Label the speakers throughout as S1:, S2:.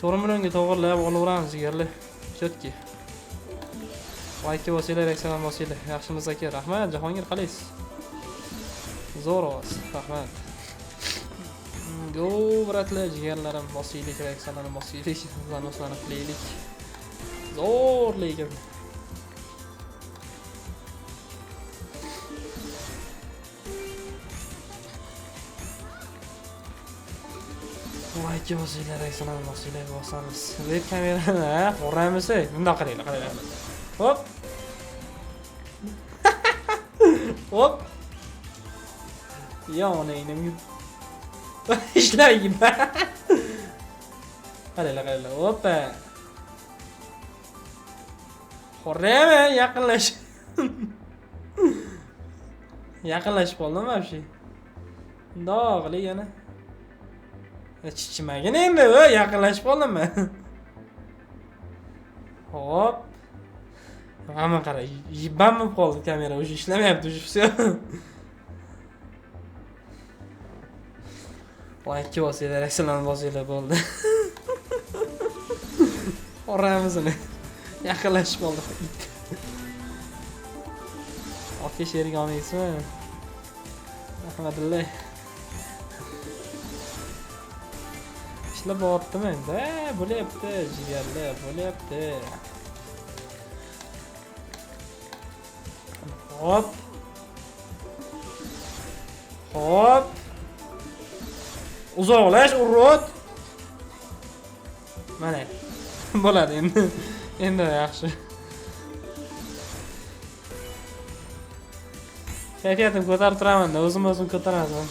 S1: 4 millionga to'g'irlab olaveramiz jigarlar. Chotki. Like bosinglar, ekran bosinglar. Yaxshimiz aka. Rahmat. Jahongir qalaysiz? Zo'r ovoz. Rahmat. Go bratlar, jigarlarim, bosinglar, ekranlarni bosinglar. Zanoslarni qilaylik. Zo'r lekin. Like bosinglar, ekranlarni bosinglar, bosamiz. Web kamerani qoramiz. Bundoq qilinglar, qaranglar. Hop. Hop. Ya onaynim. İşlayayım. Qaranglar. Hoppa. Qoraymi? Yaqinlash. Yaqinlashib qoldim вообще. Dog'li yana. Chichimagin endi, yaqinlashib qoldimmi? Hop. Hamma qara, yibam bo'lib qoldi kamera, o'sha ishlamayapti, o'sha все. Like bosinglar, ekranlarni bosinglar bo'ldi. Qoramizni. Yaqinlashib qoldi. Aka sherik olmaysizmi? Rahmatulloh. İşte bo'lyaptimi endi? Bo'lyapti, jigarlar, bo'lyapti. Hop. Hop. Uzoqlash, urut. Mana. Bo'ladi endi. Endi yaxshi. Kayfiyatim ko'tarib turaman-da, o'zim ko'taraman.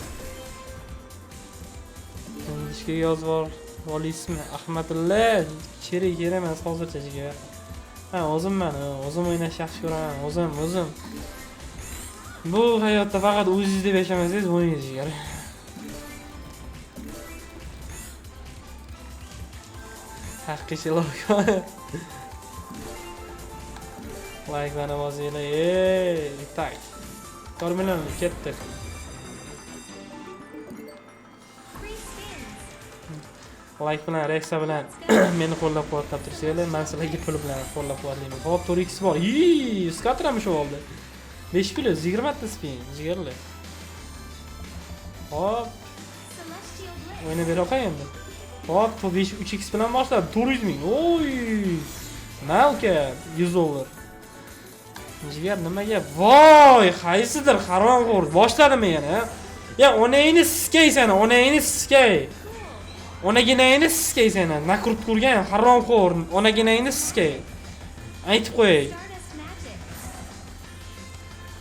S1: Ishga yozib olisizmi? Ahmadilla, sherik kerak emas hozircha jigar. Ha, o'zimman o'ynashni yaxshi ko'raman, o'zim. Bu hayotda faqat o'zingiz deb yashamasangiz bo'lmaydi jigar. Haqiqiy logo. Like mana bosinglar. Tak. 4 million ketdi. Like bilan, reaksiya bilan meni qo'llab-quvvatlab tursanglar, men sizlarga pul bilan qo'llab-quvvatlayman. Hop, 4x bor. Skatramish oldi. 5 plus 20 ta spin, jigarlar. Hop. O'yna bera qo'y endi. Hop, 3x bilan boshlab 400 ming. Oy! Nalka 100 dollar. Jigar nimaga? Voy, qaysidir haromxo'r boshladimi yana? Ya, onangni siskaysan, onangni siskay. Onaginangni siskaysan, nakrut ko'rgan haromxo'r, onaginangni siskay. Aytib qo'yay.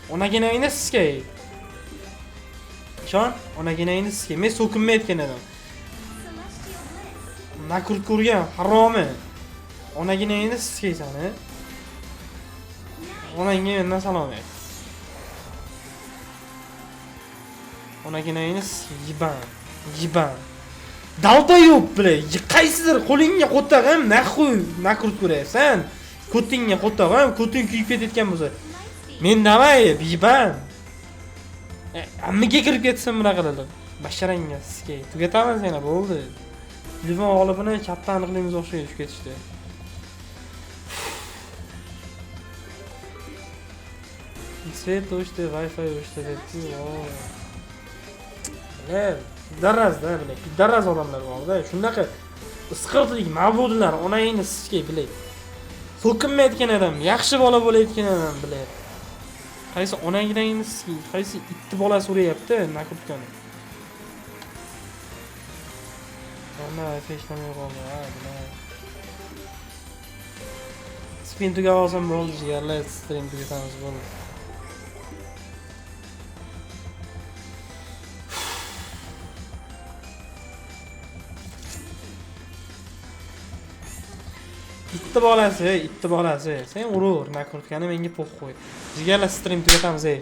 S1: Onaginangni siskay. Ishon, onaginangni siskay. Men so'kinmayotgan edim. Nakrut ko'rgan haromi. Onaginangni siskaysan, a? Onangga mendan salom ayt. Onaginangni yiban. Dalda yo'q bile. Qaysidir qo'lingga qo'ttag'am, naxuy nakrut ko'raysan. Ko'tingga qo'ttag'am, ko'ting kuyib ketayotgan bo'lsa. Men nima yiban. Ammiga kirib ketsin bunaqalar. Basharangga siskay. Tugatamiz yana bo'ldi. Livon g'olibini katta aniqligimiz o'xshaydi tushib ketishdi. Svet o'chdi, Wi-Fi o'chdi debdi. Darrazda bilay. Darraz odamlar bor-da. Shunaqa isqirtlik mavjudlar, onangni siskay bilay. So'kinmayotgan odam, yaxshi bola bo'layotgan odam bilay. Qaysi onangni siskay, qaysi itti bola so'rayapti, nakurtkani. Mana feshlamay qoldi, ha, bilay. Spin tugab olsam bo'ldi, jigarlar, stream tugatamiz bo'ldi. Itti bolasi. Sen urur, nakurtkani menga po'q qo'y. Jigarlar stream tugatamiz, ey.